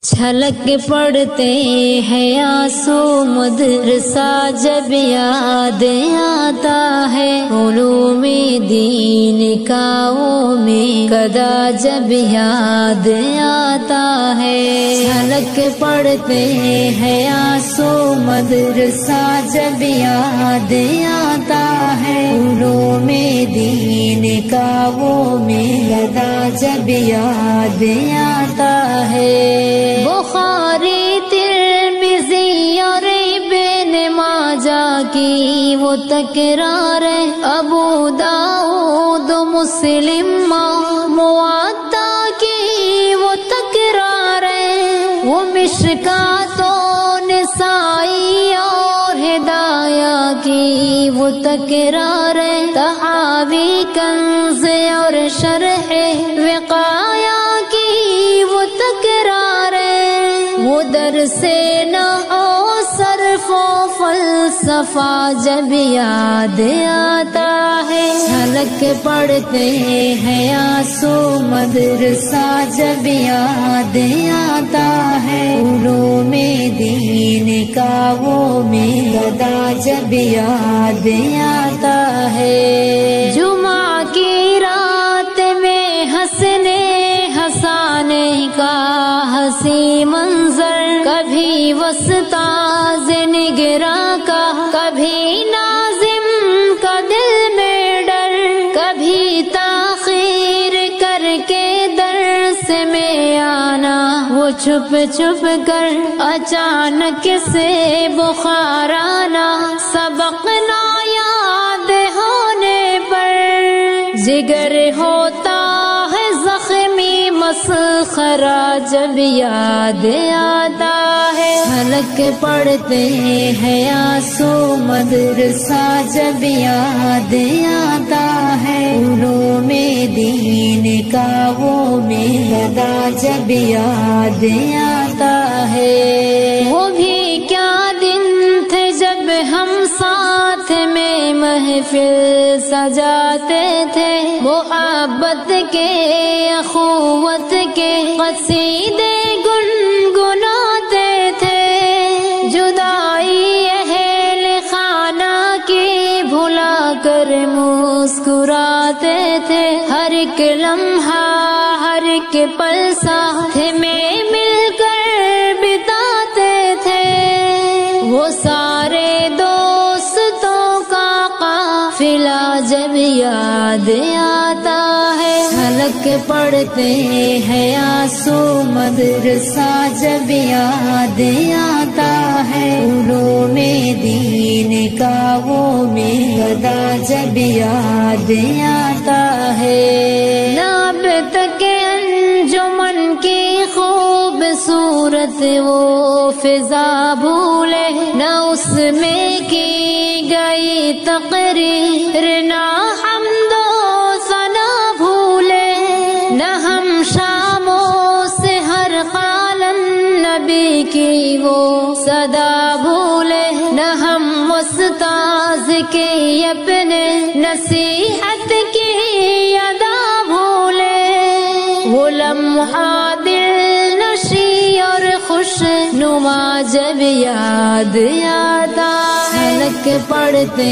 چھلک پڑتے ہیں آنسو مدرسہ جب یاد آتا ہے، علوم دین کا وہ میں قدا جب یاد آتا ہے۔ چھلک پڑتے ہیں آنسو مدرسہ جب یاد آتا ہے، علوم دین کا وہ میں قدا جب یاد آتا ہے۔ بخاری ترمذی اور ابن ماجہ کی وہ تکرار ہے، ابو داؤد مسلم موطا کی وہ تکرار ہے، وہ مشکات و نسائی اور ہدایہ کی وہ تکرار ہے، تحاوی کنز اور شرح وقایہ کی وہ تکرار ہے، وہ درس نحو صرف و فلسفہ جب یاد آتا ہے۔ چھلک پڑتے ہیں آنسو مدرسہ جب یاد آتا ہے، علوم دین کا وہ میں قدا جب یاد آتا ہے۔ جمعہ کی رات میں ہنسنے ہنسانے کا ہنسی منظر، کبھی وسطاذ نگراں کا، کبھی ناظم کا دل میں ڈر، کبھی تاخیر کر کے درس میں آنا، وہ چھپ چھپ کر اچانک سے بخار آنا، سبق نہ یاد ہونے پر جگر ہوتا ہے زخمی مسخرہ جب یاد آتا ہے۔ چھلک پڑتے ہیں آنسو مدرسہ جب یاد آتا ہے، علوم دین کا وہ میں قدا جب یاد آتا ہے۔ وہ بھی کیا دن تھے جب ہم ساتھ میں محفل سجاتے تھے، محبت کے اخوت کے قصیدے گنگناتے تھے، جدائی اہل خانہ کی بھلا کر مسکراتے تھے، ہر ایک لمحہ ہر ایک پل ساتھ میں مل کر بتاتے تھے، وہ سارے دوستوں کا قافلہ جب یاد آتا ہے۔ چھلک پڑتے ہیں آنسو مدرسہ جب یاد آتا ہے، علوم دین کا وہ میں قدا جب یاد آتا ہے۔ ناب تک انجمن کی خوبصورت وہ فضا بھولے، نہ اس میں کی گئی تقریر، نہ حمد و ثنا بھولے، نہ ہم شاموں سے ہر قالن نبی کی وہ صدا بھولے، نہ ہم استاذ کی اپنے نصیحت کی ادا بھولے، وہ لمحہ دل نشی اور خوش نما جب یاد آتا ہے۔ چھلک پڑتے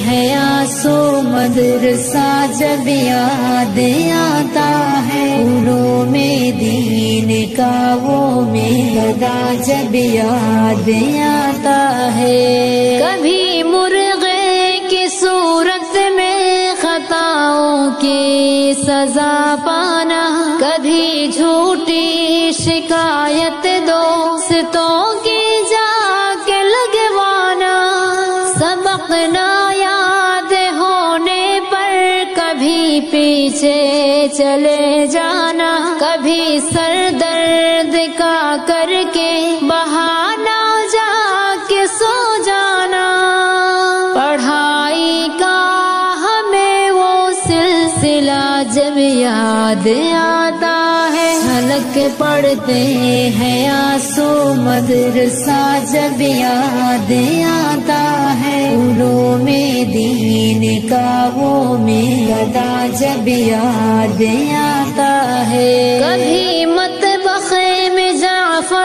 ہیں آنسو مدرسہ جب یاد آتا ہے، علوم دین کا وہ میں قدا جب یاد آتا ہے۔ کبھی مرغے کی صورت میں خطاؤں کی سزا پانا، کبھی جھوٹی شکایت دوستوں کی جا کے لگوانا، سبق نہ یاد ہونے پر کبھی پیچھے چلے جانا، کبھی سر درد کا کر کے بہانا جا کے سو جانا، پڑھائی کا ہمیں وہ سلسلہ جب یاد آتا ہے۔ چھلک پڑتے ہیں آنسو مدرسہ جب یاد آتا ہے، علوم دین کا وہ میں قدا جب یاد آتا ہے۔ کبھی مطبخ میں جعفر